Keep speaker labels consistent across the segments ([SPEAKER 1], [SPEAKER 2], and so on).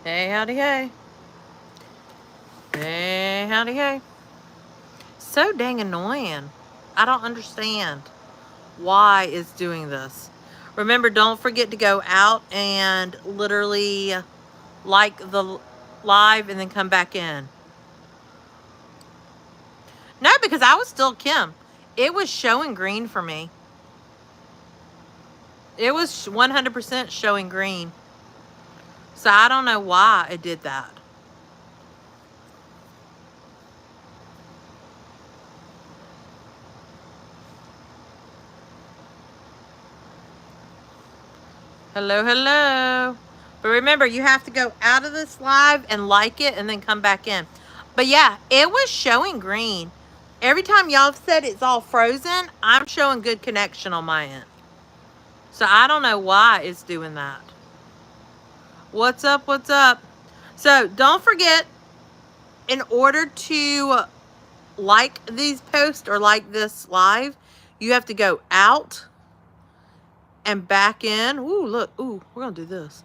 [SPEAKER 1] Hey, howdy, hey. Hey, howdy, hey. So dang annoying. I don't understand why it's doing this. Remember, don't forget to go out and literally like the live and then come back in. No, because I was still Kim. It was showing green for me. It was 100% showing green. So I don't know why it did that. Hello, hello. But remember, you have to go out of this live and like it and then come back in. But yeah, it was showing green. Every time y'all said it's all frozen, I'm showing good connection on my end. So I don't know why it's doing that. What's up? What's up? So don't forget, in order to like these posts or like this live, you have to go out and back in. Ooh, look. Ooh, we're going to do this.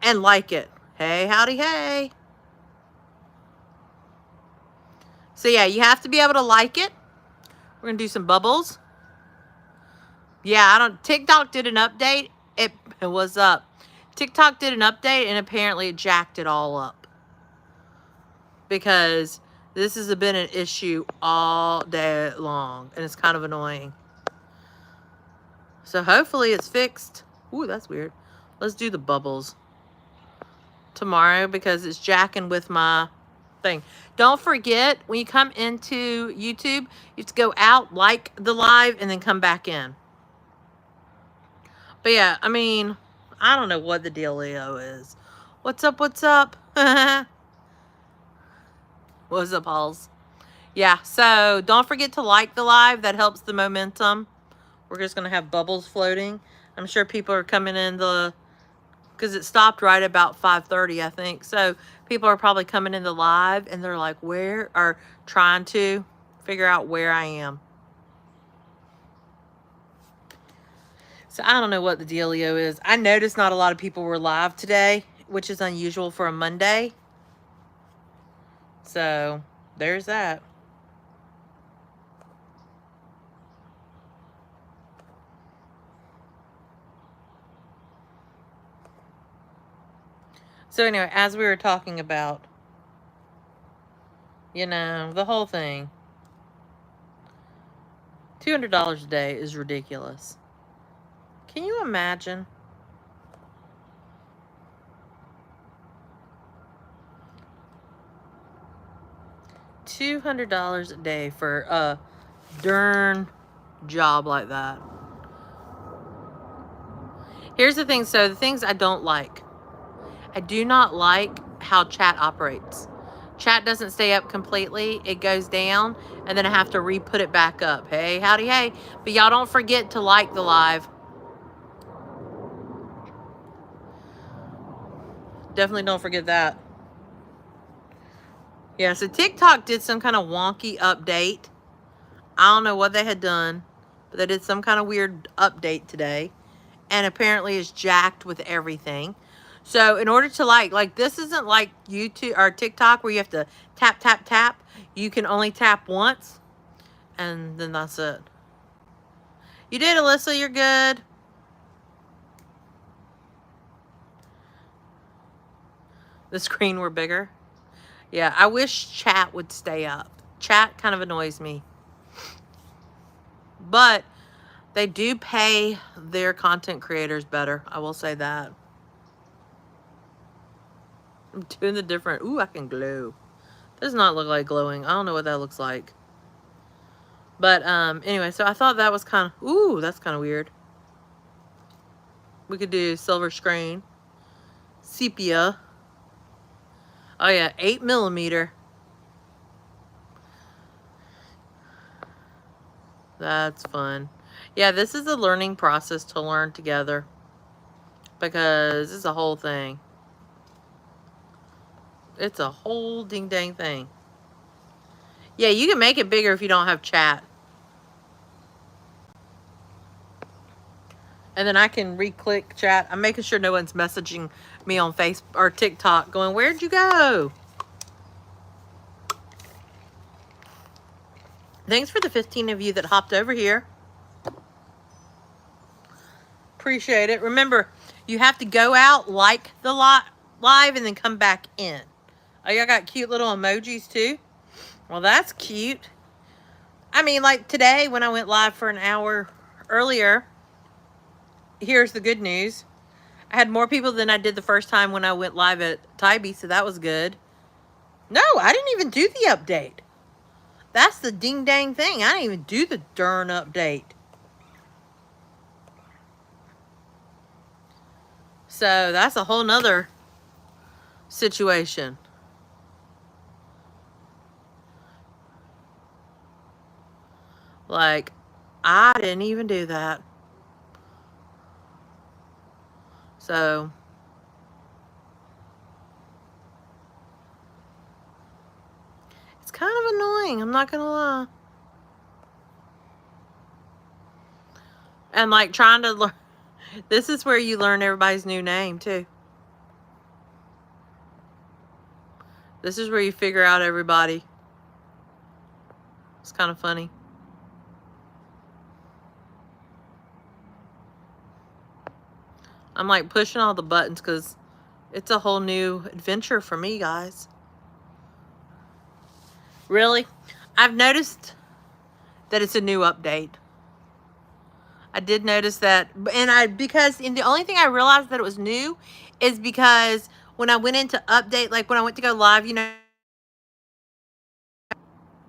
[SPEAKER 1] And like it. Hey, howdy, hey. So yeah, you have to be able to like it. We're going to do some bubbles. Yeah, TikTok did an update. It was up. TikTok did an update and apparently it jacked it all up. Because this has been an issue all day long. And it's kind of annoying. So hopefully it's fixed. Ooh, that's weird. Let's do the bubbles tomorrow because it's jacking with my thing. Don't forget, when you come into YouTube, you have to go out, like the live, and then come back in. But yeah, I mean, I don't know what the dealio is. What's up? What's up? What's up, Halls? Yeah, so don't forget to like the live. That helps the momentum. We're just going to have bubbles floating. I'm sure people are coming in because it stopped right about 5:30, I think. So people are probably coming in the live and they're like, where? Or trying to figure out where I am. So I don't know what the dealio is. I noticed not a lot of people were live today, which is unusual for a Monday. So there's that. So anyway, as we were talking about, the whole thing, $200 a day is ridiculous. Can you imagine? $200 a day for a darn job like that. Here's the thing. So the things I don't like. I do not like how chat operates. Chat doesn't stay up completely. It goes down, and then I have to re-put it back up. Hey, howdy, hey. But y'all don't forget to like the live. Definitely don't forget that. Yeah, so TikTok did some kind of wonky update. I don't know what they had done, but they did some kind of weird update today. And apparently it's jacked with everything. So in order to like this isn't like YouTube or TikTok where you have to tap, tap, tap. You can only tap once. And then that's it. You did, Alyssa. You're good. The screen were bigger. Yeah, I wish chat would stay up. Chat kind of annoys me. But they do pay their content creators better. I will say that. I'm doing the different. Ooh, I can glow. Does not look like glowing. I don't know what that looks like. But anyway, so I thought that was kind of, ooh, that's kind of weird. We could do silver screen. Sepia. Oh yeah, 8mm. That's fun. Yeah, this is a learning process to learn together. Because it's a whole thing. It's a whole ding dang thing. Yeah, you can make it bigger if you don't have chat. And then I can re-click chat. I'm making sure no one's messaging me on Facebook or TikTok going, where'd you go? Thanks for the 15 of you that hopped over here. Appreciate it. Remember, you have to go out, like the live, and then come back in. Oh, y'all got cute little emojis too? Well, that's cute. I mean, like today when I went live for an hour earlier, here's the good news. I had more people than I did the first time when I went live at Tybee, so that was good. No, I didn't even do the update. That's the ding dang thing. I didn't even do the darn update. So that's a whole nother situation. Like, I didn't even do that. So, it's kind of annoying, I'm not gonna lie. And like trying to learn, this is where you learn everybody's new name too. This is where you figure out everybody. It's kind of funny. I'm like pushing all the buttons because it's a whole new adventure for me, guys. Really? I've noticed that it's a new update. I did notice that. And the only thing I realized that it was new is because when I went into update, like when I went to go live, you know,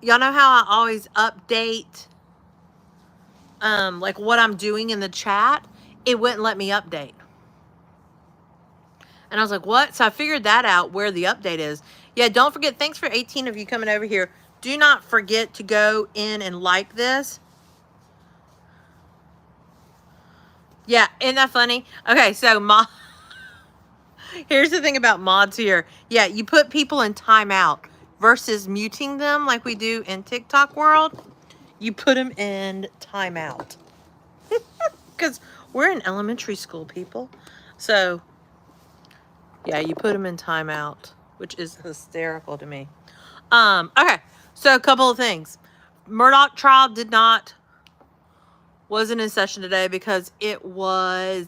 [SPEAKER 1] y'all know how I always update like what I'm doing in the chat? It wouldn't let me update. And I was like, what? So I figured that out, where the update is. Yeah, don't forget, thanks for 18 of you coming over here. Do not forget to go in and like this. Yeah, isn't that funny? Okay, so here's the thing about mods here. Yeah, you put people in timeout versus muting them like we do in TikTok world. You put them in timeout. Because we're in elementary school, people. So, yeah, you put them in timeout, which is hysterical to me. Okay, so a couple of things. Murdoch trial wasn't in session today because it was,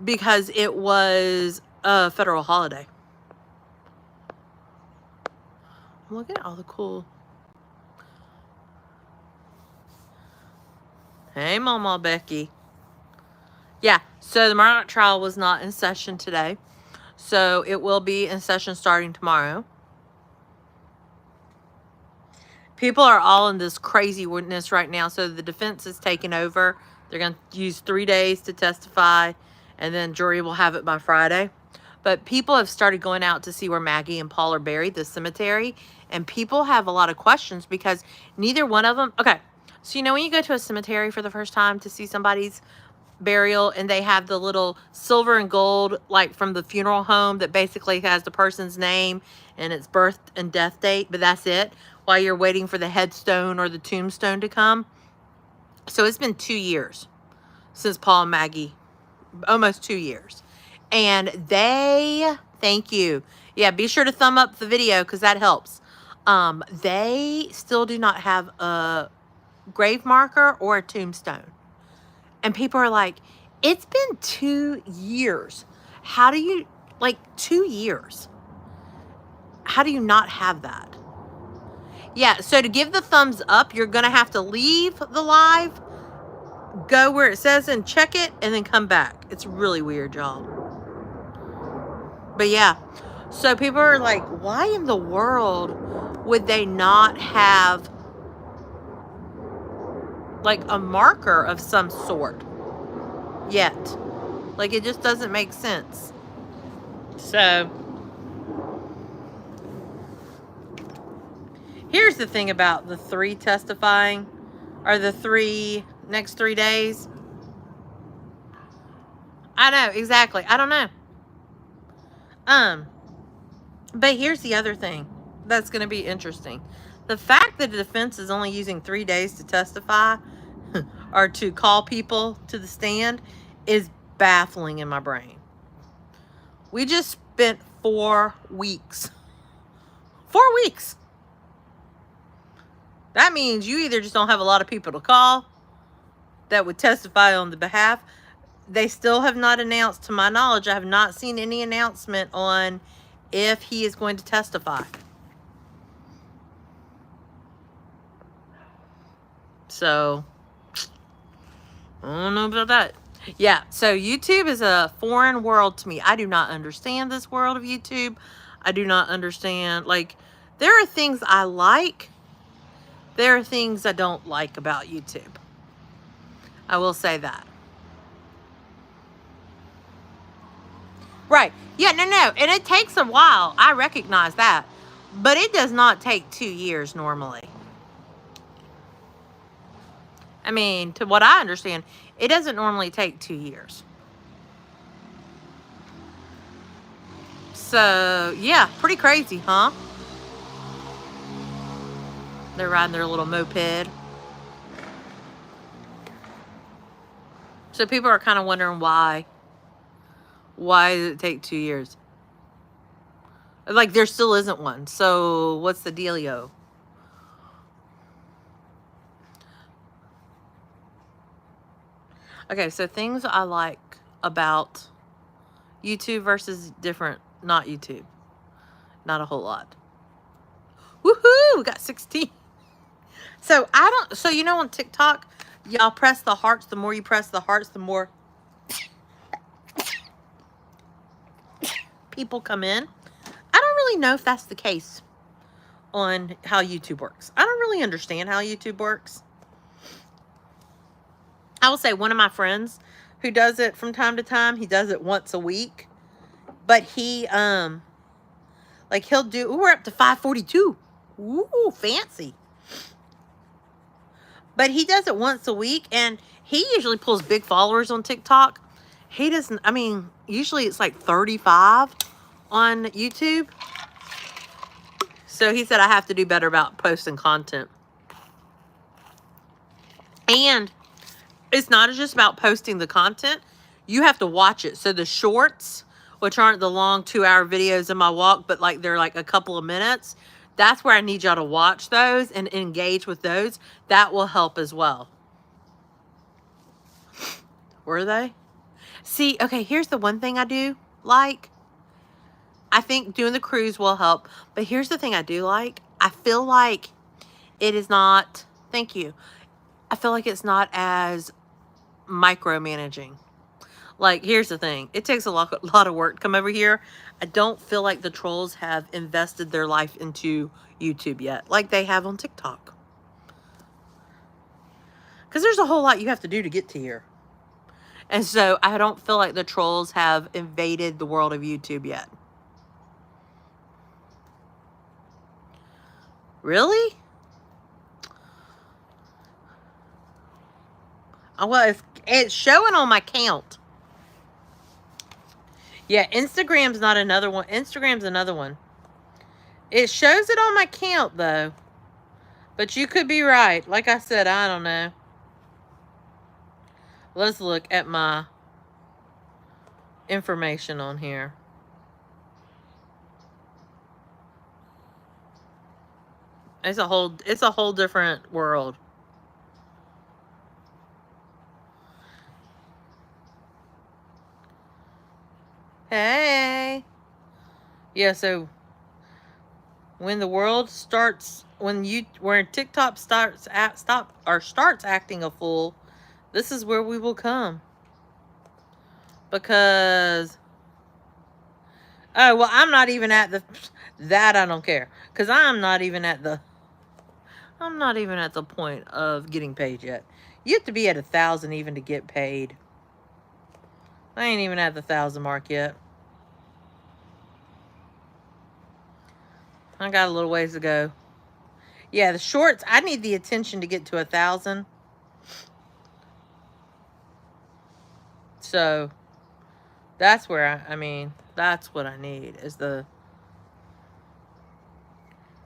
[SPEAKER 1] because it was a federal holiday. Look at all the cool. Hey, Mama Becky. Yeah, so the Murdoch trial was not in session today. So it will be in session starting tomorrow. People are all in this crazy witness right now. So the defense is taking over. They're going to use 3 days to testify. And then jury will have it by Friday. But people have started going out to see where Maggie and Paul are buried, the cemetery. And people have a lot of questions because neither one of them... Okay, so you know when you go to a cemetery for the first time to see somebody's burial and they have the little silver and gold like from the funeral home that basically has the person's name and its birth and death date, but that's it, while you're waiting for the headstone or the tombstone to come. So it's been 2 years since Paul and Maggie, almost 2 years, and thank you, yeah, be sure to thumb up the video because that helps. They still do not have a grave marker or a tombstone. And people are like, it's been 2 years. How do you, 2 years? How do you not have that? Yeah, so to give the thumbs up, you're going to have to leave the live, go where it says and check it, and then come back. It's really weird, y'all. But yeah, so people are like, why in the world would they not have like a marker of some sort yet? Like, it just doesn't make sense. So Here's the thing about the 3 testifying, or the next 3 days. I know, exactly. I don't know. But here's the other thing that's going to be interesting. The fact that the defense is only using 3 days to testify or to call people to the stand is baffling in my brain. We just spent 4 weeks. 4 weeks. That means you either just don't have a lot of people to call that would testify on the behalf. They still have not announced, to my knowledge, I have not seen any announcement on if he is going to testify. So, I don't know about that. Yeah, so YouTube is a foreign world to me. I do not understand this world of YouTube. I do not understand. Like, there are things I like. There are things I don't like about YouTube. I will say that. Right. Yeah, no. And it takes a while. I recognize that. But it does not take 2 years normally. I mean, to what I understand, it doesn't normally take 2 years. So, yeah, pretty crazy, huh? They're riding their little moped. So people are kind of wondering why. Why did it take 2 years? Like, there still isn't one. So, what's the dealio? Okay, so things I like about YouTube versus different, not YouTube. Not a whole lot. Woohoo! We got 16. So, so you know on TikTok, y'all press the hearts. The more you press the hearts, the more people come in. I don't really know if that's the case on how YouTube works. I don't really understand how YouTube works. I will say one of my friends who does it from time to time, he does it once a week. But he, like he'll do, ooh, we're up to 542. Ooh, fancy. But he does it once a week, and he usually pulls big followers on TikTok. He doesn't, I mean, usually it's like 35 on YouTube. So he said I have to do better about posting content. And it's not just about posting the content. You have to watch it. So the shorts, which aren't the long 2-hour videos in my walk, but like they're like a couple of minutes, that's where I need y'all to watch those and engage with those. That will help as well. Were they? See, okay, here's the one thing I do like. I think doing the cruise will help. But here's the thing I do like. I feel like it is not, thank you. I feel like it's not as micromanaging. Like, here's the thing. It takes a lot of work to come over here. I don't feel like the trolls have invested their life into YouTube yet, like they have on TikTok. Because there's a whole lot you have to do to get to here. And so I don't feel like the trolls have invaded the world of YouTube yet. Really? Oh, well, it's showing on my count. Yeah, Instagram's not another one. Instagram's another one. It shows it on my count, though. But you could be right. Like I said, I don't know. Let's look at my information on here. It's a whole different world. Hey. Yeah, so when the world starts, when TikTok starts acting a fool, this is where we will come. Because, oh, well, I'm not even at that I don't care. Because I'm not even at the point of getting paid yet. You have to be at 1,000 even to get paid. I ain't even at the 1,000 mark yet. I got a little ways to go. Yeah, the shorts, I need the attention to get to 1,000. So that's where I mean, that's what I need is the,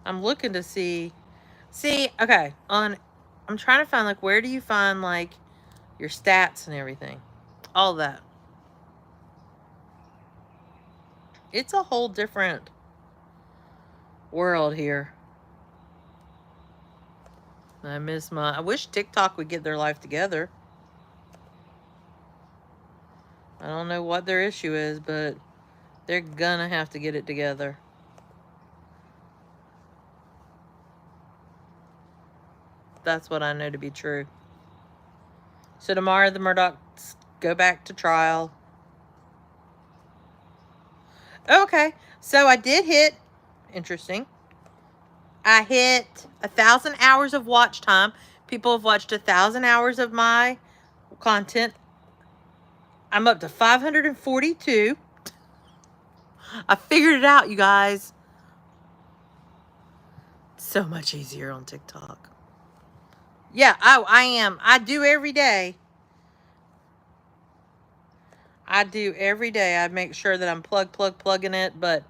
[SPEAKER 1] I'm looking to see, okay, I'm trying to find, like, where do you find, like, your stats and everything? All that. It's a whole different world here. I wish TikTok would get their life together. I don't know what their issue is, but they're gonna have to get it together. That's what I know to be true. So tomorrow the Murdochs go back to trial. Okay, so I did hit, interesting, I hit 1,000 hours of watch time. People have watched 1,000 hours of my content. I'm up to 542. I figured it out, you guys. So much easier on TikTok. Yeah, I am. I do every day. I make sure that I'm plugging it, but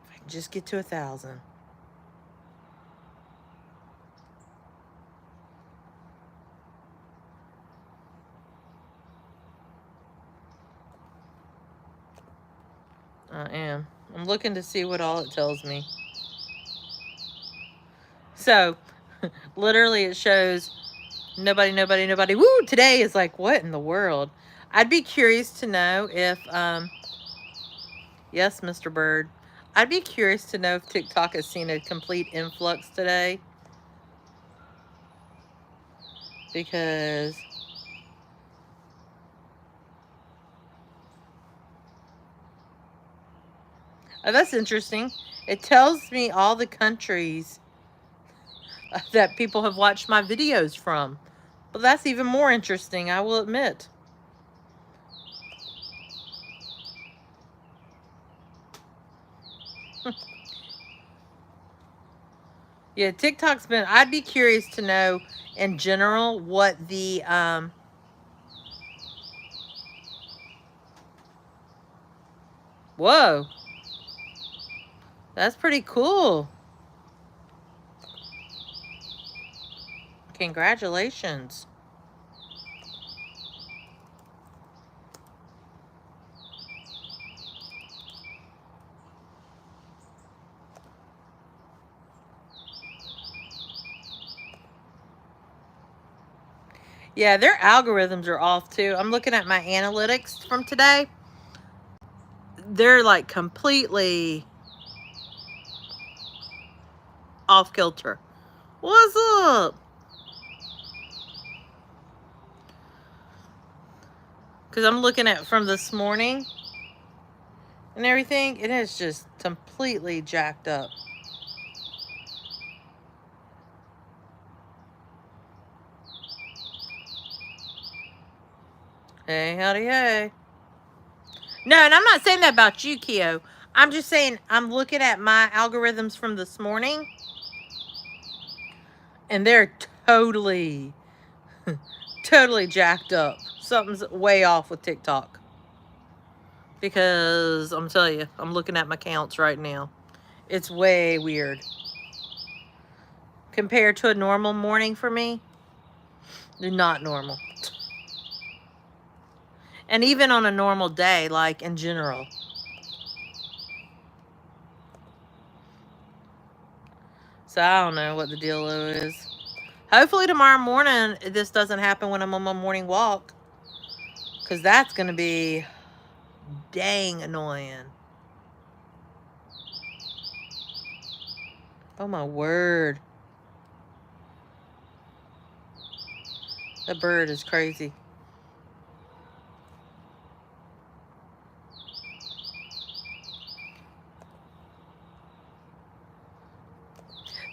[SPEAKER 1] if I can just get to 1,000. I am. I'm looking to see what all it tells me. So, literally it shows nobody. Woo, today is like, what in the world? I'd be curious to know if, yes, Mr. Bird. I'd be curious to know if TikTok has seen a complete influx today. Because oh, that's interesting. It tells me all the countries that people have watched my videos from. But that's even more interesting, I will admit. Yeah, TikTok's been, I'd be curious to know in general what the, whoa. That's pretty cool. Congratulations. Yeah, their algorithms are off too. I'm looking at my analytics from today. They're like completely off kilter. What's up? Because I'm looking at from this morning and everything. It is just completely jacked up. Hey, howdy, hey. No, and I'm not saying that about you, Keo. I'm just saying I'm looking at my algorithms from this morning. And they're totally, totally jacked up. Something's way off with TikTok. Because I'm telling you, I'm looking at my counts right now. It's way weird. Compared to a normal morning for me, they're not normal. And even on a normal day, like in general. So I don't know what the deal is. Hopefully tomorrow morning, this doesn't happen when I'm on my morning walk. Because that's going to be dang annoying. Oh my word. That bird is crazy.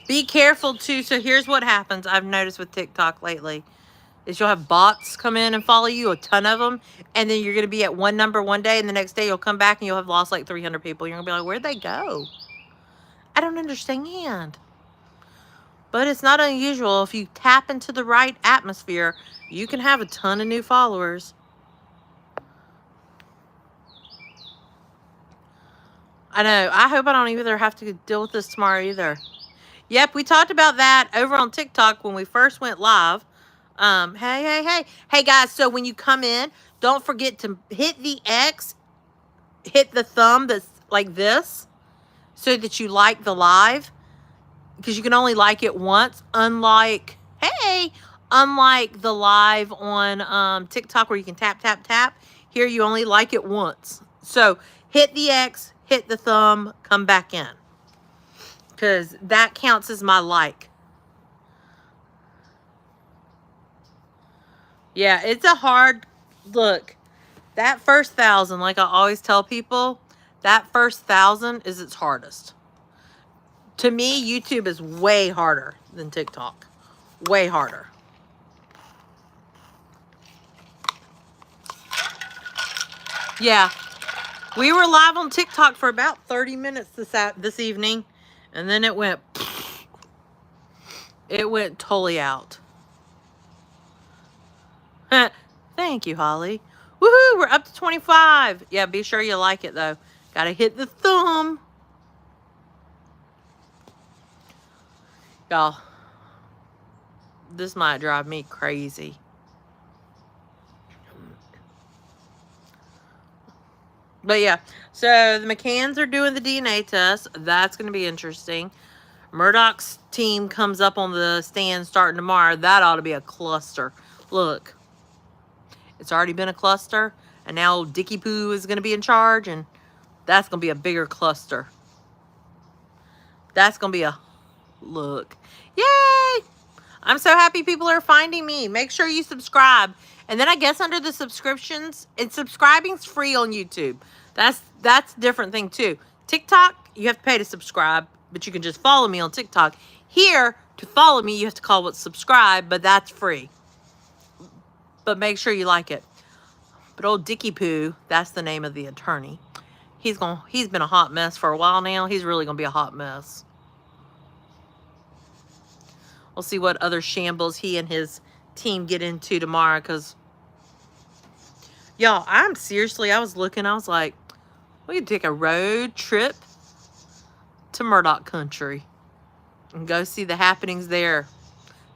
[SPEAKER 1] Be careful too. So here's what happens. I've noticed with TikTok lately is you'll have bots come in and follow you, a ton of them. And then you're going to be at one number one day and the next day you'll come back and you'll have lost like 300 people. You're going to be like, where'd they go? I don't understand. But it's not unusual. If you tap into the right atmosphere, you can have a ton of new followers. I know. I hope I don't either have to deal with this tomorrow either. Yep, we talked about that over on TikTok when we first went live. Hey guys, so when you come in, don't forget to hit the X, hit the thumb that's like this, so that you like the live, because you can only like it once, unlike the live on TikTok where you can tap, tap, tap. Here you only like it once. So hit the X, hit the thumb, come back in, because that counts as my like. Yeah, it's a hard look. That first 1,000, like I always tell people, that first 1,000 is its hardest. To me, YouTube is way harder than TikTok. Way harder. Yeah. We were live on TikTok for about 30 minutes this evening, and then it went totally out. Thank you, Holly. Woohoo, we're up to 25. Yeah, be sure you like it, though. Gotta hit the thumb. Y'all, this might drive me crazy. But yeah, so the McCanns are doing the DNA test. That's going to be interesting. Murdoch's team comes up on the stand starting tomorrow. That ought to be a cluster. Look, it's already been a cluster, and now Dickie Poo is going to be in charge, and that's going to be a bigger cluster. That's going to be a look. Yay! I'm so happy people are finding me. Make sure you subscribe. And then I guess under the subscriptions, and subscribing's free on YouTube. That's a different thing too. TikTok, you have to pay to subscribe, but you can just follow me on TikTok. Here, to follow me, you have to call what's subscribe, but that's free. But make sure you like it. But old Dickie Poo, that's the name of the attorney. He's been a hot mess for a while now. He's really gonna be a hot mess. We'll see what other shambles he and his team get into tomorrow, because y'all, I was looking, I was like, we could take a road trip to Murdoch country and go see the happenings there.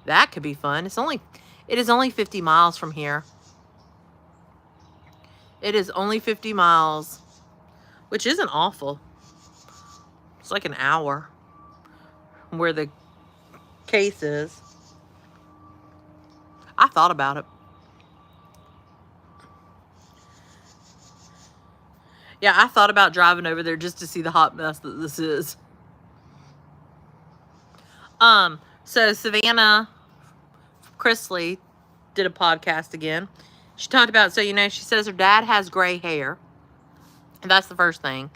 [SPEAKER 1] That could be fun. It is only 50 miles from here. It is only 50 miles, which isn't awful. It's like an hour where the case is. I thought about it. Yeah, I thought about driving over there just to see the hot mess that this is. So Savannah Chrisley did a podcast again. She talked about, so she says her dad has gray hair. And that's the first thing.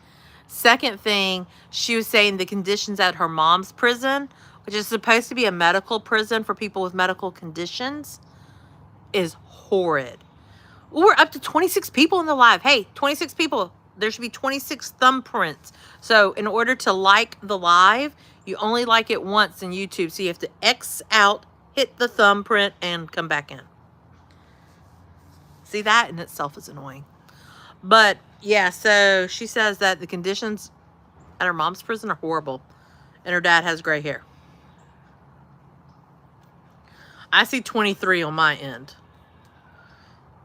[SPEAKER 1] Second thing, she was saying the conditions at her mom's prison, which is supposed to be a medical prison for people with medical conditions, is horrid. We're up to 26 people in the live. Hey, 26 people. There should be 26 thumbprints. So in order to like the live, you only like it once in YouTube. So you have to X out, hit the thumbprint, and come back in. See, that in itself is annoying. But yeah, so she says that the conditions at her mom's prison are horrible. And her dad has gray hair. I see 23 on my end.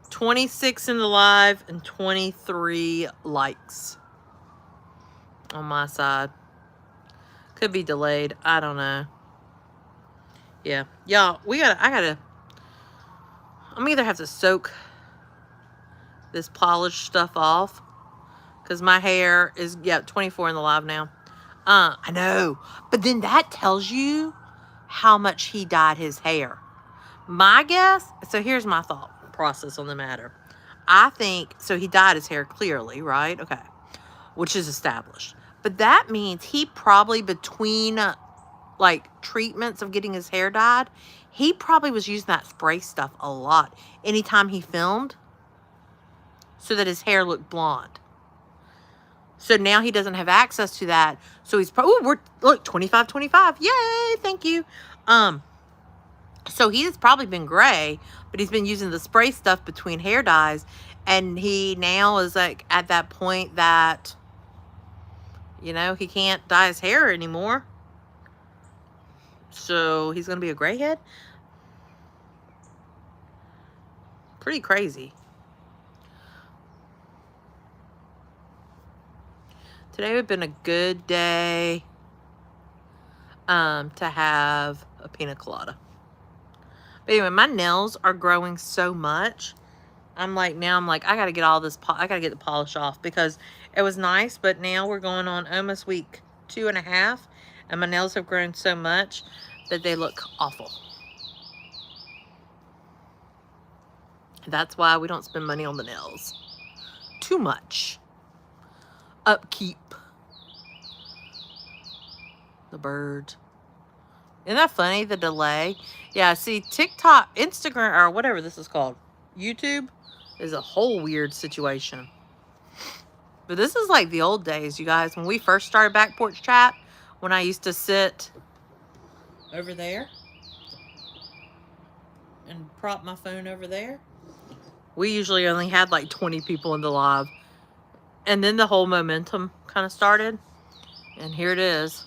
[SPEAKER 1] 26 in the live and 23 likes on my side. Could be delayed. I don't know. Yeah. Y'all, I'm either have to soak this polished stuff off, because my hair is, 24 in the live now. I know. But then that tells you how much he dyed his hair. My guess, so here's my thought process on the matter. I think, so he dyed his hair clearly, right? Okay. Which is established. But that means he probably, between treatments of getting his hair dyed, he probably was using that spray stuff a lot anytime he filmed, so that his hair looked blonde. So now he doesn't have access to that. So he's probably, look, 25, 25. Yay, thank you. So he has probably been gray, but he's been using the spray stuff between hair dyes. And he now is like at that point that, you know, he can't dye his hair anymore. So he's going to be a gray head. Pretty crazy. Today would have been a good day to have a pina colada. But anyway, my nails are growing so much. I'm like, I got to get all this, I got to get the polish off because it was nice, but now we're going on almost week 2.5, and my nails have grown so much that they look awful. That's why we don't spend money on the nails. Too much. Upkeep. The bird. Isn't that funny, the delay? Yeah, see, TikTok, Instagram, or whatever this is called, YouTube, is a whole weird situation. But this is like the old days, you guys. When we first started Back Porch Chat, when I used to sit over there and prop my phone over there, we usually only had like 20 people in the live. And then the whole momentum kind of started. And here it is.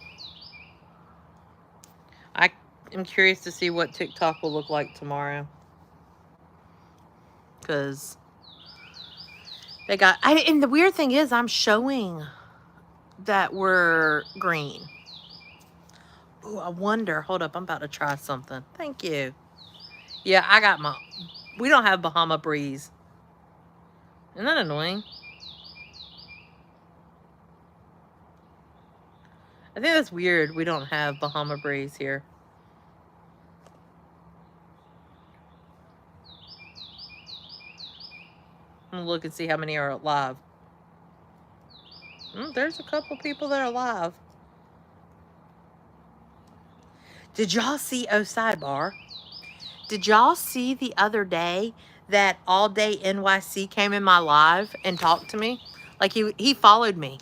[SPEAKER 1] I'm curious to see what TikTok will look like tomorrow. Because they got... and the weird thing is, I'm showing that we're green. Ooh, I wonder. Hold up, I'm about to try something. Thank you. Yeah, I got my... We don't have Bahama Breeze. Isn't that annoying? I think that's weird. We don't have Bahama Breeze here. I'm gonna look and see how many are live. There's a couple people that are live. Did y'all see, oh, sidebar. Did y'all see the other day that All Day NYC came in my live and talked to me? Like he followed me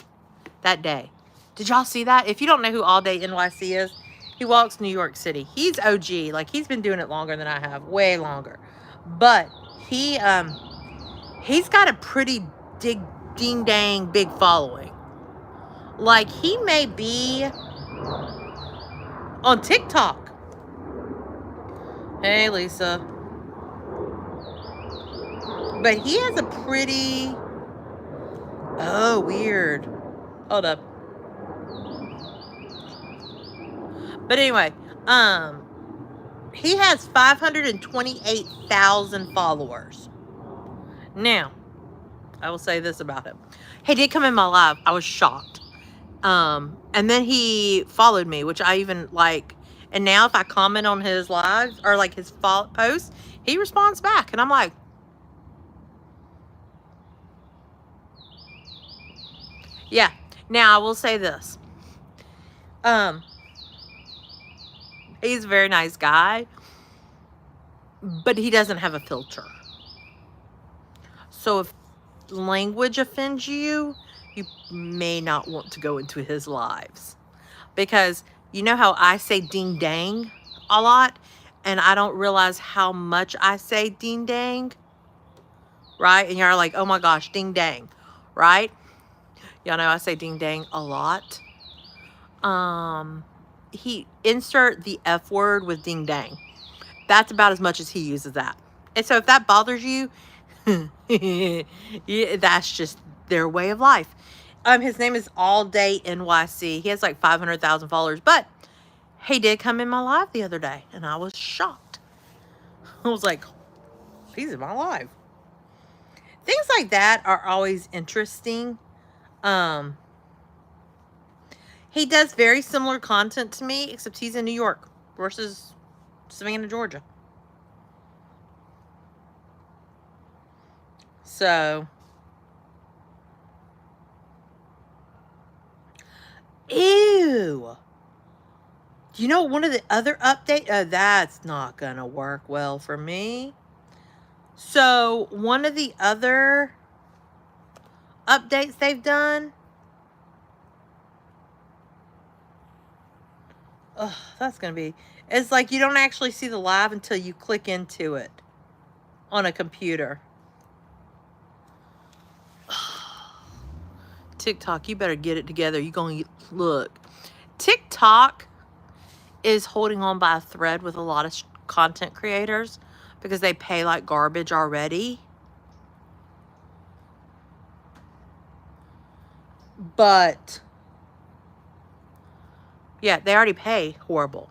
[SPEAKER 1] that day. Did y'all see that? If you don't know who All Day NYC is, he walks New York City. He's OG. Like, he's been doing it longer than I have. Way longer. But he's got a pretty ding-dang big following. Like, he may be on TikTok. Hey, Lisa. But he has a pretty... Oh, weird. Hold up. But anyway, he has 528,000 followers. Now, I will say this about him. He did come in my live. I was shocked. And then he followed me, which I even like. And now if I comment on his lives or like his posts, he responds back. And I'm like, yeah. Now I will say this. He's a very nice guy, but he doesn't have a filter. So if language offends you, you may not want to go into his lives. Because you know how I say ding dang a lot, and I don't realize how much I say ding dang, right? And you're like, oh my gosh, ding dang, right? Y'all know I say ding dang a lot. He insert the F word with ding dang. That's about as much as he uses that. And so if that bothers you, yeah, that's just their way of life. His name is All Day NYC. He has like 500,000 followers, but he did come in my live the other day, and I was shocked. I was like, he's in my live. Things like that are always interesting. He does very similar content to me, except he's in New York versus Savannah, Georgia. So, ew. You know, one of the other updates, that's not going to work well for me. So, one of the other updates they've done, Ugh, that's going to be... It's like you don't actually see the live until you click into it on a computer. TikTok, you better get it together. You're going to look. TikTok is holding on by a thread with a lot of content creators because they pay like garbage already. But yeah, they already pay horrible.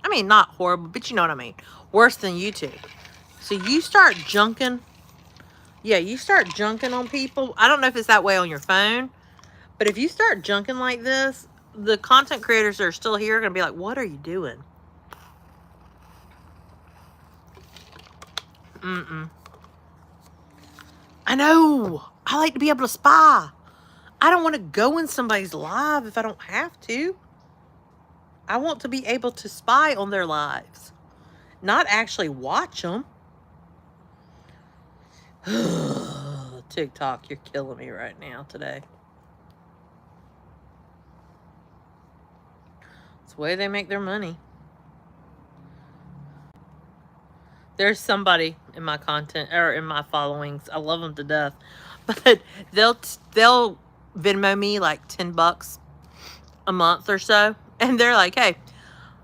[SPEAKER 1] I mean, not horrible, but you know what I mean. Worse than YouTube. So you start junking. Yeah, you start junking on people. I don't know if it's that way on your phone, but if you start junking like this, the content creators that are still here are going to be like, what are you doing? I know. I like to be able to spy. I don't want to go in somebody's live if I don't have to. I want to be able to spy on their lives, not actually watch them. TikTok, you're killing me right now today. It's the way they make their money. There's somebody in my content or in my followings. I love them to death, but they'll Venmo me like $10 a month or so, and they're like, "Hey,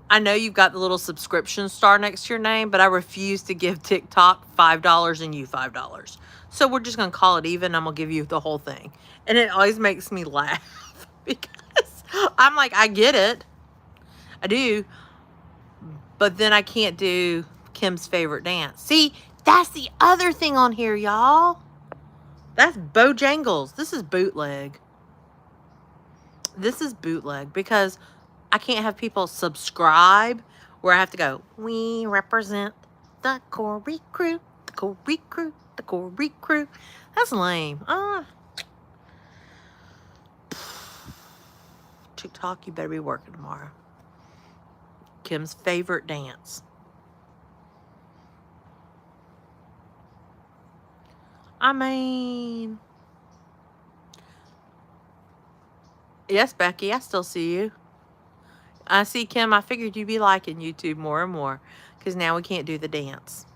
[SPEAKER 1] I know you've got the little subscription star next to your name, but I refuse to give TikTok $5 and you $5. So we're just gonna call it even. I'm gonna give you the whole thing," and it always makes me laugh because I'm like, I get it, I do, but then I can't do Kim's favorite dance. See, that's the other thing on here, y'all. That's Bojangles. This is bootleg. This is bootleg because I can't have people subscribe where I have to go, we represent the Corey crew, the Corey crew, the Corey crew. That's lame. TikTok, you better be working tomorrow. Kim's favorite dance. I mean, yes, Becky, I still see you. I see, Kim, I figured you'd be liking YouTube more and more because now we can't do the dance.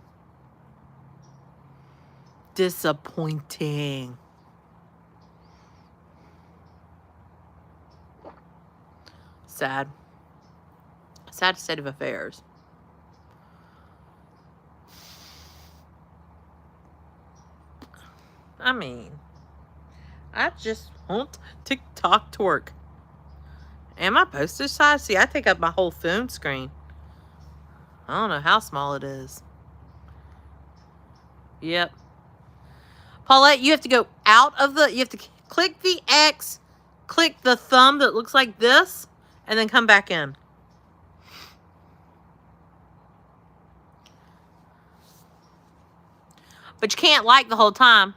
[SPEAKER 1] Disappointing. Sad. Sad state of affairs. I mean, I just want TikTok to work. And my postage size, see, I take up my whole phone screen. I don't know how small it is. Yep. Paulette, you have to go out of the, you have to click the X, click the thumb that looks like this, and then come back in. But you can't like the whole time.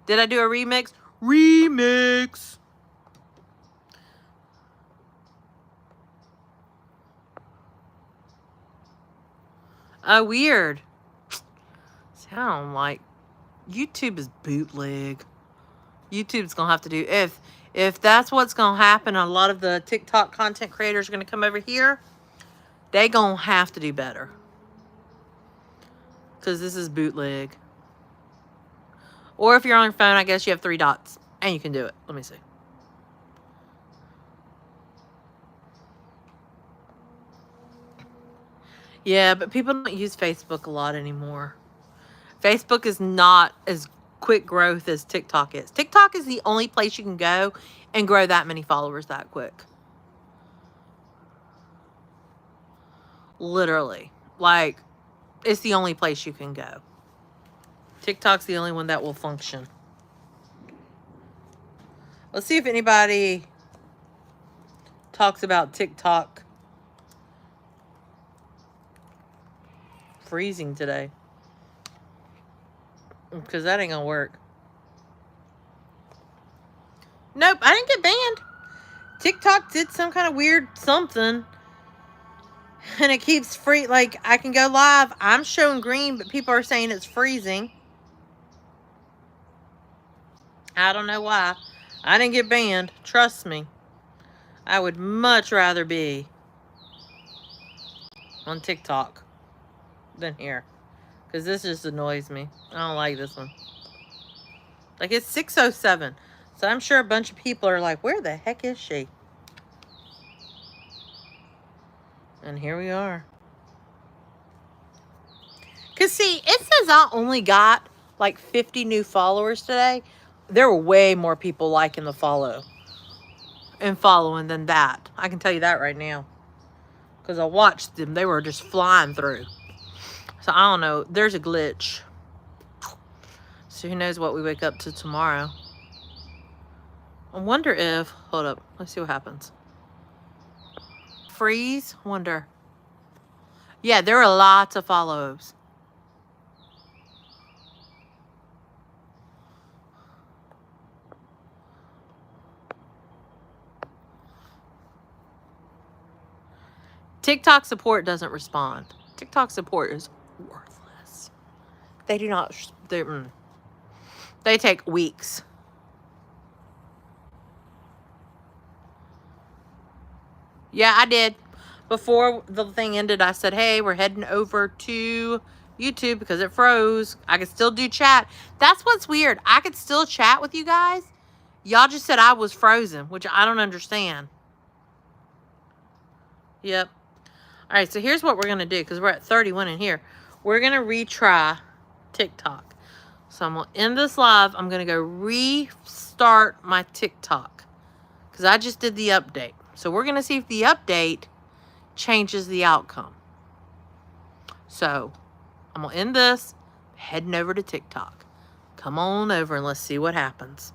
[SPEAKER 1] Did I do a remix? Remix. Oh, weird. Sound like YouTube is bootleg. YouTube's gonna have to do, if that's what's gonna happen, a lot of the TikTok content creators are gonna come over here. They gonna have to do better. Because this is bootleg. Or if you're on your phone, I guess you have 3 dots. And you can do it. Let me see. Yeah, but people don't use Facebook a lot anymore. Facebook is not as quick growth as TikTok is. TikTok is the only place you can go and grow that many followers that quick. Literally. Like, it's the only place you can go. TikTok's the only one that will function. Let's see if anybody talks about TikTok freezing today. Because that ain't gonna work. Nope, I didn't get banned. TikTok did some kind of weird something. And it keeps free. Like, I can go live. I'm showing green, but people are saying it's freezing. I don't know why. I didn't get banned. Trust me. I would much rather be on TikTok than here. Because this just annoys me. I don't like this one. Like, it's 6:07. So I'm sure a bunch of people are like, where the heck is she? And here we are. Because, see, it says I only got like 50 new followers today. There were way more people liking the follow and following than that. I can tell you that right now. Because I watched them. They were just flying through. So I don't know. There's a glitch. So who knows what we wake up to tomorrow. I wonder if... Hold up. Let's see what happens. Freeze? Wonder. Yeah, there are lots of follows. TikTok support doesn't respond. TikTok support is worthless. They do not... They take weeks. Yeah, I did. Before the thing ended, I said, hey, we're heading over to YouTube because it froze. I could still do chat. That's what's weird. I could still chat with you guys. Y'all just said I was frozen, which I don't understand. Yep. All right, so here's what we're going to do because we're at 31 in here. We're going to retry TikTok. So I'm going to end this live. I'm going to go restart my TikTok because I just did the update. So we're going to see if the update changes the outcome. So I'm going to end this, heading over to TikTok. Come on over and let's see what happens.